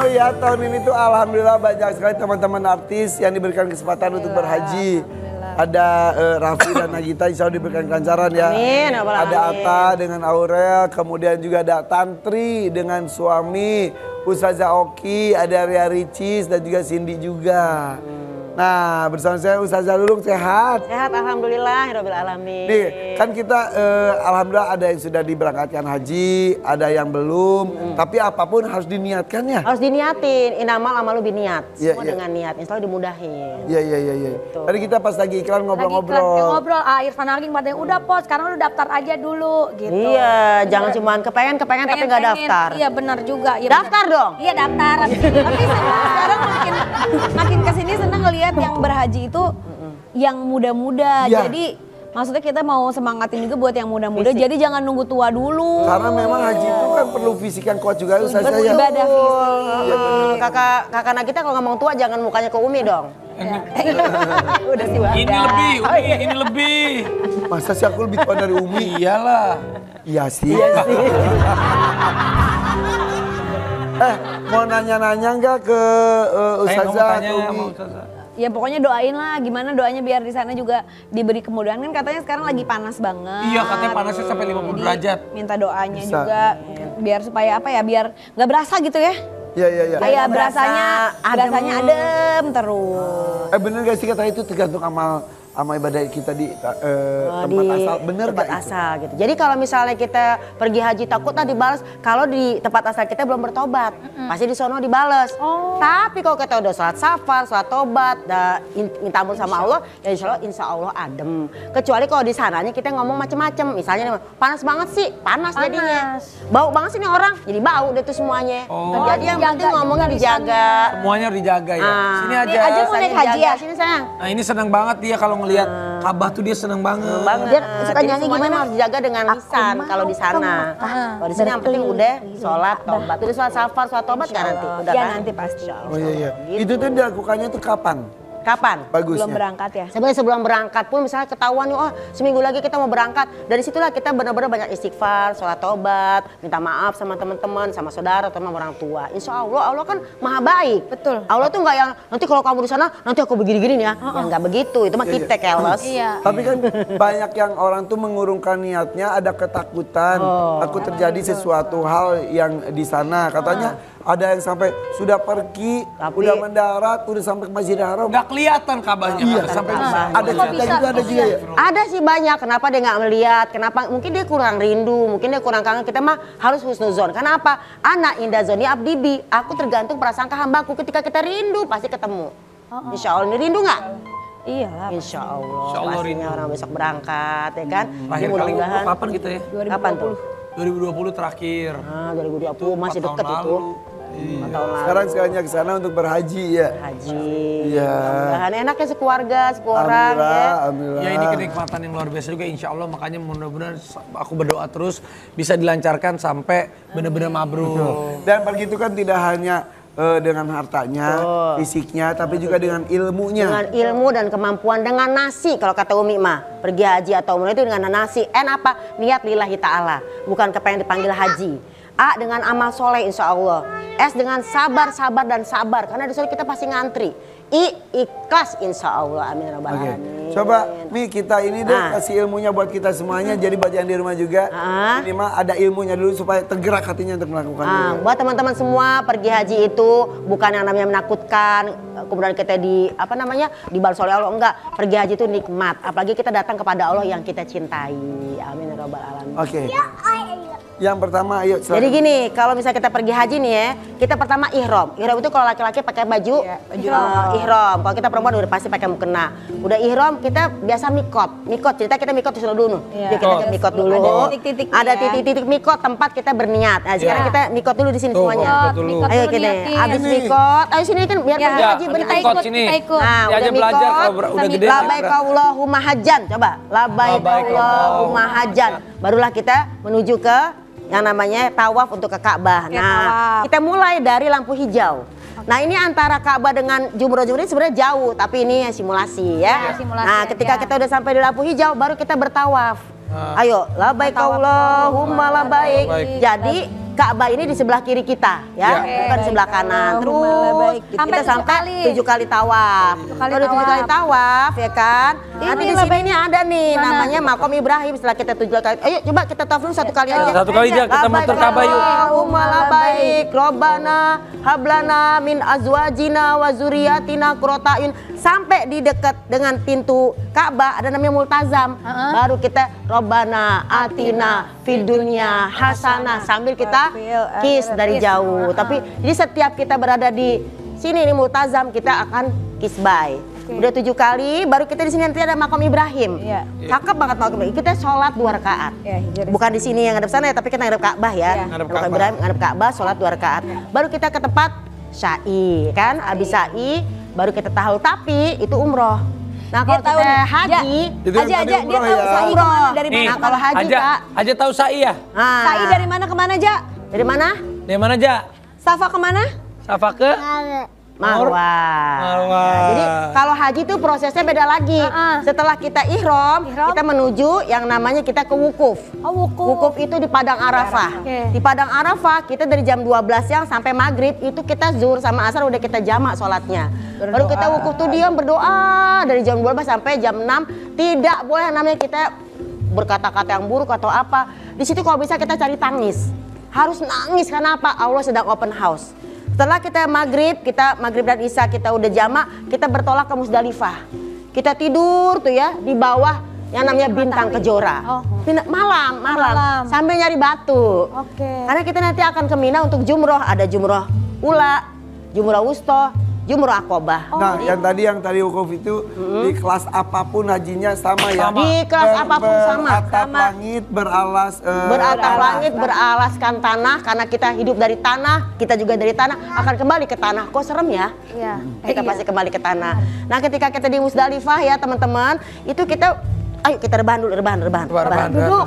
ya, tahun ini tuh alhamdulillah banyak sekali teman-teman artis yang diberikan kesempatan untuk berhaji. Ada Raffi dan Nagita insya Allah diberikan kelancaran ya. Amin. Ada Atta dengan Aurel, kemudian juga ada Tantri dengan suami, Ustazah Oki, ada Ria Ricis dan juga Cindy juga. Nah, bersama saya Ustazah Lulung, sehat? Sehat, alhamdulillah, rabbil alamin. Nih, kan kita alhamdulillah ada yang sudah diberangkatkan haji, ada yang belum. Tapi apapun harus diniatkan ya? Harus diniatin, inamal amalu biniat. Iya, Semua iya. dengan niat, insya Allah dimudahin. Iya. Tadi kita pas lagi iklan ngobrol-ngobrol. Irfan Argin pada yang udah pos, sekarang lu daftar aja dulu gitu. Iya, jangan cuma kepengen tapi nggak daftar. Iya benar juga. Ya, Daftar dong. Iya daftar. Tapi sekarang makin kesini seneng ngelihat yang berhaji itu yang muda-muda. Ya. Jadi maksudnya kita mau semangatin juga buat yang muda-muda. Jadi jangan nunggu tua dulu. Karena memang haji itu kan perlu fisik yang kuat juga Ustazah ya. Ibadah fisik. Kakak Nagita kalau ngomong tua jangan mukanya ke Umi dong. Udah tua. Ini lebih, Umi ini lebih. Masa sih aku lebih tua dari Umi? Iyalah. Iya sih. Mau nanya-nanya nggak ke Ustazah, ke Umi? Ya pokoknya doain lah, gimana doanya biar di sana juga diberi kemudahan, kan katanya sekarang lagi panas banget. Iya, katanya panasnya sampai 50 derajat. Minta doanya Bisa. juga biar supaya apa ya, biar nggak berasa gitu ya. Iya. Kayak berasanya adem terus. Bener gak sih kata itu tergantung sama ibadah kita di tempat asal, bener tempat gak itu? asal gitu. Jadi kalau misalnya kita pergi haji takutlah dibalas, kalau di tempat asal kita belum bertobat, pasti di sono dibales. Tapi kalau kita udah sholat safar, sholat tobat, minta ampun sama Allah, ya insya Allah adem. Kecuali kalau di sananya kita ngomong macem-macem, misalnya panas banget sih, panas jadinya. Bau banget sih nih orang, jadi bau deh tuh semuanya. Jadi yang penting ngomongnya dijaga. Semuanya harus dijaga ya. Sini aja. Aja mau naik haji ya? Sini sayang. Nah ini senang banget dia kalau ngelihat Ka'bah tuh dia senang banget. Dia suka nyanyi gimana harus dijaga dengan lisan kalau di sana. Kalau di sini yang penting udah sholat tobat. Udah sholat safar, sholat tobat kan nanti. Udah Ya kan? nanti pasti. Oh iya. Itu tuh dilakukannya tuh kapan? Kapan? Bagusnya. Belum berangkat ya? Sebenarnya sebelum berangkat pun misalnya ketahuan nih, oh seminggu lagi kita mau berangkat. Dari situlah kita benar-benar banyak istighfar, sholat tobat, minta maaf sama teman-teman, sama saudara, atau sama orang tua. Insya Allah, Allah kan maha baik. Betul. Allah tuh nggak yang nanti kalau kamu di sana nanti aku begini-gini ya. Ya nggak begitu, itu mah kita keles. Iya. Tapi kan banyak yang orang tuh mengurungkan niatnya, ada ketakutan. Aku terjadi sesuatu hal yang di sana. Katanya ada yang sampai sudah pergi, udah mendarat, udah sampai ke Masjidil Haram. Nggak kelihatan Ka'bahnya. Iya, Sampai ada cerita juga, ada juga ya. Ada sih banyak, kenapa dia nggak melihat, kenapa mungkin dia kurang rindu, mungkin dia kurang kangen, kita mah harus husnuzon. Kenapa? Anak indah zoni abdi bi, aku tergantung prasangka hambaku, ketika kita rindu pasti ketemu. Insya Allah, ini rindu nggak? Iya lah. Insya Allah, Insya Allah pastinya rindu. orang besok berangkat ya kan. Terakhir kali Mudah-mudahan. kapan kita ya? Kapan tuh? 2020 terakhir. 2020 masih 4 tahun deket itu. lalu. 4 tahun lalu. Sekarang sekalinya ke sana untuk berhaji ya. Haji. Iya. Mudah-mudahan enaknya sekeluarga, orang ya. Alhamdulillah. Ya ini kenikmatan yang luar biasa juga insya Allah, makanya mudah-mudahan aku berdoa terus bisa dilancarkan sampai benar-benar mabrur. Dan begitu kan tidak hanya dengan hartanya, fisiknya, tapi juga dengan ilmunya. Dengan ilmu dan kemampuan, dengan nasi kalau kata Umi mah. Pergi haji atau umrah itu dengan nasi. Apa? Niat lillahi ta'ala. Bukan kepengen dipanggil haji. A dengan amal soleh insya Allah. S dengan sabar, dan sabar. Karena di sana kita pasti ngantri. I ikhlas insya Allah. Amin rabbal Oke. alamin. Coba Mi kita ini deh kasih ilmunya buat kita semuanya. Jadi buat yang di rumah juga minimal ada ilmunya dulu supaya tergerak hatinya untuk melakukan ini. Buat teman-teman semua pergi haji itu bukan yang namanya menakutkan. Kemudian kita dibalas oleh Allah, enggak. Pergi haji itu nikmat. Apalagi kita datang kepada Allah yang kita cintai. Amin rabbal alamin. Oke. Yang pertama ayo silakan. Jadi gini, kalau misalnya kita pergi haji nih ya, kita pertama ihram. Ihram itu kalau laki-laki pakai baju ihram. Kalau kita perempuan udah pasti pakai mukena. Udah ihram kita biasa mikot. Cerita kita mikot di sana dulu. Jadi kita mikot dulu. Ada titik-titik mikot tempat kita berniat. Nah, sekarang kita mikot dulu di sini semuanya. Ayo kita habis mikot. Ayo sini kan biar pergi haji benar. Ikut sini. Nah, Ya aja udah belajar kalau mikot. udah gede. Labbaik Allahumma hajjan. Coba. Labbaik Allahumma hajjan. Barulah kita menuju ke yang namanya tawaf untuk ke Ka'bah. Nah, kita mulai dari lampu hijau. Nah, ini antara Ka'bah dengan jumroh ini sebenarnya jauh, tapi ini simulasi ya. Nah, ketika kita udah sampai di lampu hijau, baru kita bertawaf. Ayo, labbaik Allahumma labbaik. Jadi Ka'bah ini di sebelah kiri kita ya, bukan di sebelah kanan. Terus kita sampai 7 kali tawaf. Kalau 7 kali tawaf ya kan. Nanti di sini ini ada nih namanya Makom Ibrahim. Setelah kita 7 kali, ayo coba kita tawaf dulu 1 kali aja. 1 kali aja kita muter Ka'bah yuk. Allahumma labaik, Robbana hablana min azwajina wa zuriyatina qurrata a'yun. Sampai di dekat dengan pintu Ka'bah ada namanya multazam. Baru kita Robbana atina fid dunya hasanah sambil kita kiss dari jauh. Tapi jadi setiap kita berada di sini ini multazam kita akan kiss bye. Udah 7 kali, baru kita di sini nanti ada Makom Ibrahim. Cakep banget Makom Ibrahim. Kita sholat 2 rakaat. Bukan di sini yang ngadep sana ya, tapi kita ngadep Ka'bah ya. Makom Ibrahim ngadep Ka'bah, sholat 2 rakaat. Baru kita ke tempat Sya'i kan, habis Sya'i baru kita tahu, tapi itu umroh. Nah kalau kita haji, aja dia tahu sa'i kemana dari mana? Nah kalau haji Kak, Aja tahu sa'i ya? Sa'i dari mana kemana aja? dari mana? Dari mana aja? Safa kemana? Safa ke? Marwah. Marwah. Jadi kalau haji itu prosesnya beda lagi. Setelah kita ihram, kita menuju yang namanya kita ke wukuf. Wukuf itu di Padang Arafah. Di Padang Arafah kita dari jam 12 siang sampai maghrib itu kita zuhur sama asar udah kita jamak sholatnya. Baru kita wukuf tuh diam berdoa dari jam 12 sampai jam 6. Tidak boleh namanya kita berkata-kata yang buruk atau apa. Di situ kalau bisa kita cari tangis. Harus nangis karena apa? Allah sedang open house. Setelah kita maghrib dan isya kita udah jamak, kita bertolak ke Musdalifah. Kita tidur tuh ya di bawah yang namanya bintang kejora. Malam sambil nyari batu. Karena kita nanti akan ke Mina untuk jumroh. Ada jumroh ula, jumroh wusto, jumroh akobah. Nah, yang tadi wukuf itu di kelas apapun hajinya sama ya. Di kelas apapun sama. Beratap langit, beratap langit, beralaskan tanah karena kita hidup dari tanah, kita juga dari tanah akan kembali ke tanah. Kok serem ya? Iya. Kita pasti kembali ke tanah. Nah, ketika kita di Musdalifah ya, teman-teman, itu kita ayo kita rebahan dulu,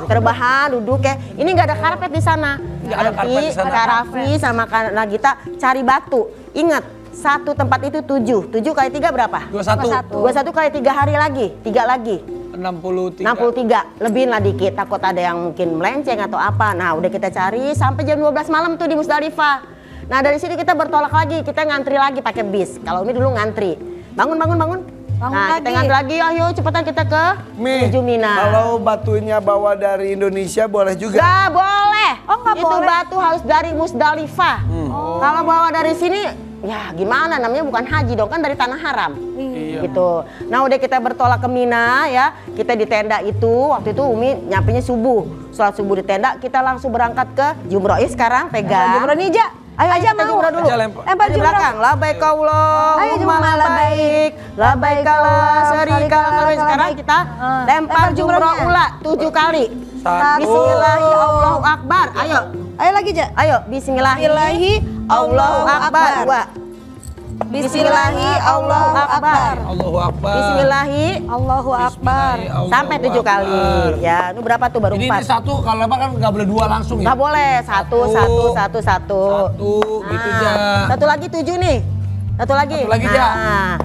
rebahan. Duduk ya. Ini nggak ada karpet di sana. Nanti Kak Raffi sama Kak Nagita cari batu. Ingat. Satu tempat itu 7 kali 3 berapa? 21 kali 3 hari lagi, 3 lagi 63, lebihin lah dikit, takut ada yang mungkin melenceng atau apa. Nah udah kita cari sampai jam 12 malam tuh di Musdalifah. Nah dari sini kita bertolak lagi, kita ngantri lagi pakai bis. Kalau ini dulu ngantri, bangun. Nah kita ngantri lagi, ayo cepetan kita ke menuju Mina. Kalau batunya bawa dari Indonesia boleh juga? Gak boleh, nggak itu boleh. batu harus dari Musdalifah. Kalau bawa dari sini ya gimana namanya, bukan haji dong, kan dari tanah haram. Gitu. Nah udah kita bertolak ke Mina ya, kita di tenda itu, waktu itu Umi nyampenya subuh. Sholat subuh di tenda, kita langsung berangkat ke jumroh. Sekarang pegang Jumroh nih aja. Ayo aja mau jumroh dulu. Lempar di belakang. Labaik Allahumma labaik, labaik la syarika lak. Sekarang kita lempar jumroh ula 7 kali. Bismillahi Allahu Akbar. Ayo lagi aja. Ayo bismillahi Allahu Akbar. Bismillahi Allahu Akbar. Allahu Akbar. Bismillahi Allahu Akbar. sampai 7 kali. Ya, itu berapa tuh baru 4. Ini satu kalau lempar kan nggak boleh 2 langsung ya? Nggak boleh, satu. Satu, gitu aja. Satu lagi 7 nih. Satu lagi. Ja.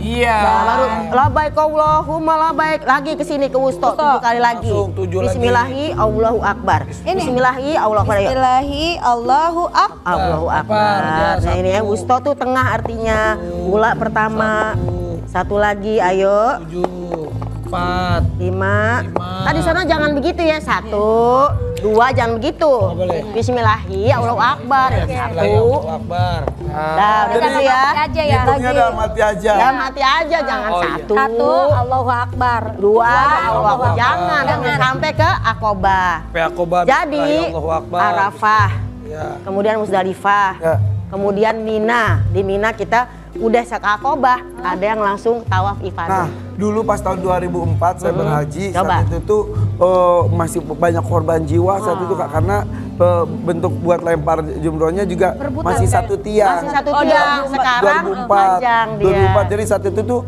Iya. Nah, baru labaik Allahumma labaik, lagi ke sini ke wusto 7 kali lagi. Langsung 7 lagi. Bismillahi Allahu Akbar. Bismillahi Allahu Akbar. Bismillahi Allahu Akbar. Allahu Akbar. Nah ini ya wusto tuh tengah artinya. Ula pertama. Satu lagi, ayo. 7, 4, 5. Tadi sana jangan begitu ya. 1, 2 jangan begitu. Bismillahi Allahu Akbar. 1. Allahu Akbar. Nah, udah gitu ya. Aja ya. Hitungnya dalam hati aja. Dalam hati aja, jangan 1. 1 Allahu Akbar. 2 Allahu Akbar. Jangan sampai ke Akobah. Jadi Allahu Akbar. Arafah. Ya. Kemudian Musdalifah. Ya. Kemudian Mina. Di Mina kita udah ke Akobah, ada yang langsung tawaf ifadah. Nah, dulu pas tahun 2004 saya berhaji, Coba. saat itu tuh masih banyak korban jiwa saat itu Kak, karena bentuk buat lempar jumrohnya juga masih satu tiang. Masih satu tiang, sekarang panjang dia. 2004, jadi saat itu tuh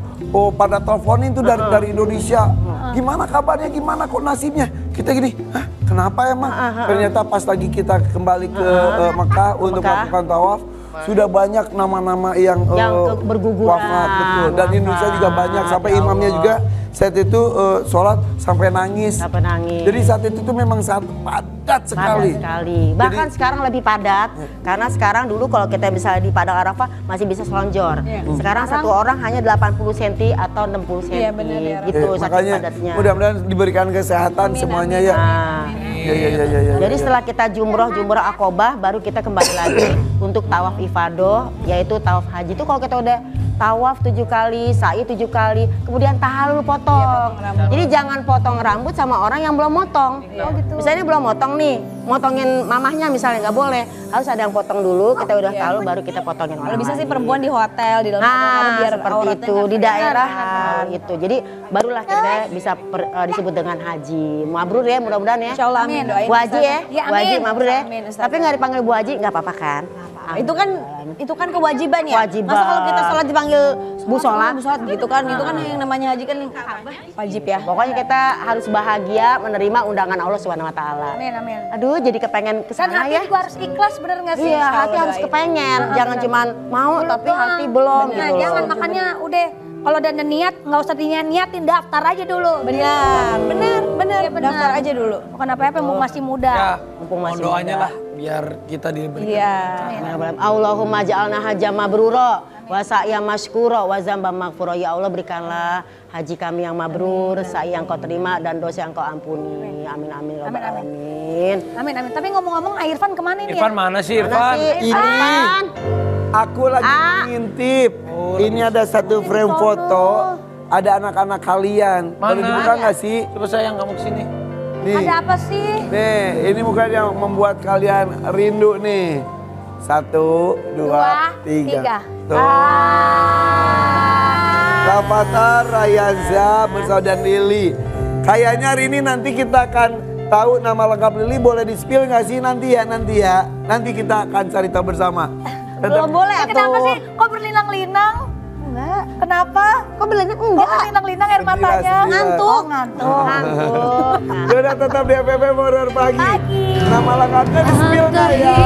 pada teleponin tuh dari Indonesia. Gimana kabarnya, gimana kok nasibnya? Kita gini, hah kenapa emang? Ternyata pas lagi kita kembali ke Mekah untuk melakukan tawaf, sudah banyak nama-nama yang berguguran. wafat, betul. Dan Indonesia juga banyak, sampai imamnya juga saat itu sholat sampai nangis. Sampai nangis. Jadi saat itu tuh memang sangat padat sekali. Padat sekali. Bahkan sekarang lebih padat karena sekarang dulu kalau kita misalnya di Padang Arafah masih bisa selonjor. Sekarang satu orang hanya 80 cm atau 60 cm. Iya, benar, ya. Gitu saking Makanya padatnya. mudah-mudahan diberikan kesehatan semuanya ya. Ya. Jadi setelah kita jumroh akobah baru kita kembali lagi untuk tawaf ifadah, yaitu tawaf haji. Itu kalau kita udah tawaf 7 kali, sa'i 7 kali, kemudian tahalul potong. Jadi jangan potong rambut sama orang yang belum motong. Misalnya belum motong nih, motongin mamahnya misalnya nggak boleh. Harus ada yang potong dulu, kita udah tahu baru kita potongin orang. Kalau bisa sih lagi. perempuan di hotel, di dalam hotel biar Seperti auratnya itu nggak di kelihatan. daerah itu. Jadi barulah kita bisa disebut dengan haji. Mabrur ya, mudah-mudahan ya. Insya Allah, amin. Doain Bu Haji ya, Ya, Bu Haji amin. mabrur ya. Amin, Ustazah. Tapi nggak dipanggil Bu Haji nggak apa-apa kan? Itu kan kewajiban ya. Kewajiban. Masa kalau kita sholat dipanggil Bu sholat gitu kan, itu kan yang namanya haji kan wajib ya. Pokoknya kita harus bahagia menerima undangan Allah Subhanahu wa taala. Amin, amin. Aduh, jadi kepengen Dan kesana hati ya. juga harus ikhlas, bener nggak sih? Iya, hati harus kepengen. Jangan cuman mau tapi hati belum Nah, gitu. jangan makanya udah kalau udah ada niat nggak usah niatin, daftar aja dulu. Benar. Daftar aja dulu. Bukan apa-apa, mumpung masih muda. Ya, Mumpung mohon masih doanya muda. lah biar kita diberikan. Iya. Allahumma ja'alna hajjam mabrura wa sa'yan masykura wa dzamban maghfura. Ya Allah, berikanlah haji kami yang mabrur, sa'i yang kau terima dan dosa yang kau ampuni. Amin amin ya rabbal alamin. Amin. Tapi ngomong-ngomong, Irfan kemana nih Irfan ya? mana sih Mana Irfan? sih? Ini. Irfan? Aku lagi ngintip. Ini ada satu frame foto. Ada anak-anak kalian. Boleh Mana? dibuka nggak sih? Coba sayang kamu kesini. Nih. Ada apa sih? Nih, ini bukan yang membuat kalian rindu nih. 1, 2, 3. Tuh. Rafathar, Rayaza, bersama dan Lili. Kayaknya hari ini nanti kita akan tahu nama lengkap Lili. Boleh di-spill nggak sih nanti ya? Nanti kita akan cari tahu bersama. Belum boleh Kenapa atuh. sih? Kok berlinang-linang? Enggak. Kenapa? Kok bilangnya Kok enggak? berlinang-linang air matanya? Sekilas. Ngantuk. Ngantuk. Yaudah, tetap di FVP Warrior Pagi. Nama lengkapnya di-spill nggak ya?